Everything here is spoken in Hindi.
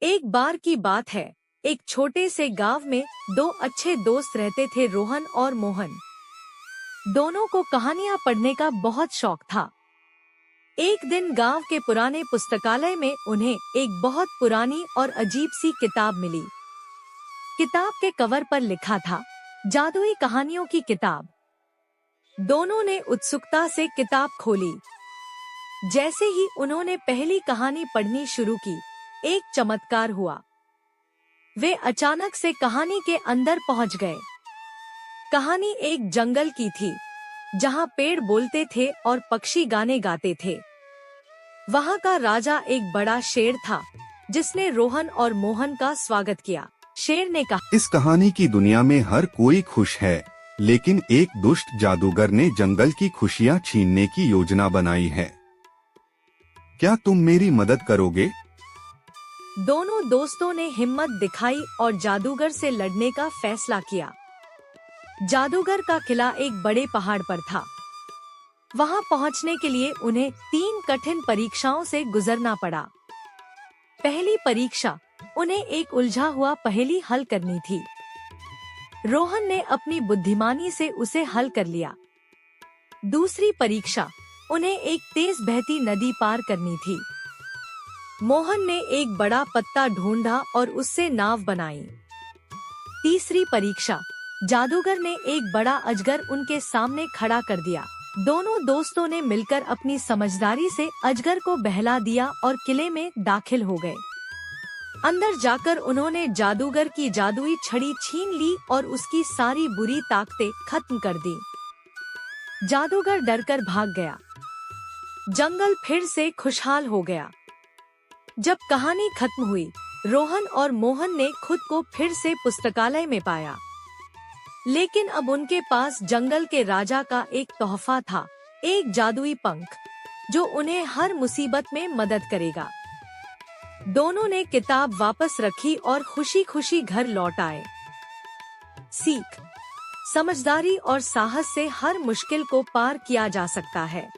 एक बार की बात है, एक छोटे से गांव में दो अच्छे दोस्त रहते थे, रोहन और मोहन। दोनों को कहानियां पढ़ने का बहुत शौक था। एक दिन गांव के पुराने पुस्तकालय में उन्हें एक बहुत पुरानी और अजीब सी किताब मिली। किताब के कवर पर लिखा था, जादुई कहानियों की किताब। दोनों ने उत्सुकता से किताब खोली। जैसे ही उन्होंने पहली कहानी पढ़नी शुरू की, एक चमत्कार हुआ। वे अचानक से कहानी के अंदर पहुंच गए। कहानी एक जंगल की थी, जहां पेड़ बोलते थे और पक्षी गाने गाते थे। वहां का राजा एक बड़ा शेर था, जिसने रोहन और मोहन का स्वागत किया। शेर ने कहा, इस कहानी की दुनिया में हर कोई खुश है, लेकिन एक दुष्ट जादूगर ने जंगल की खुशियां छीनने की योजना बनाई है। क्या तुम मेरी मदद करोगे? दोनों दोस्तों ने हिम्मत दिखाई और जादूगर से लड़ने का फैसला किया। जादूगर का किला एक बड़े पहाड़ पर था। वहां पहुंचने के लिए उन्हें 3 कठिन परीक्षाओं से गुजरना पड़ा। पहली परीक्षा, उन्हें एक उलझा हुआ पहेली हल करनी थी। रोहन ने अपनी बुद्धिमानी से उसे हल कर लिया। दूसरी परीक्षा, उन्हें एक तेज बहती नदी पार करनी थी। मोहन ने एक बड़ा पत्ता ढूंढा और उससे नाव बनाई। तीसरी परीक्षा, जादूगर ने एक बड़ा अजगर उनके सामने खड़ा कर दिया। दोनों दोस्तों ने मिलकर अपनी समझदारी से अजगर को बहला दिया और किले में दाखिल हो गए। अंदर जाकर उन्होंने जादूगर की जादुई छड़ी छीन ली और उसकी सारी बुरी ताकतें खत्म कर दी। जादूगर डरकर भाग गया। जंगल फिर से खुशहाल हो गया। जब कहानी खत्म हुई, रोहन और मोहन ने खुद को फिर से पुस्तकालय में पाया। लेकिन अब उनके पास जंगल के राजा का एक तोहफा था, एक जादुई पंख, जो उन्हें हर मुसीबत में मदद करेगा। दोनों ने किताब वापस रखी और खुशी खुशी घर लौट आए। सीख, समझदारी और साहस से हर मुश्किल को पार किया जा सकता है।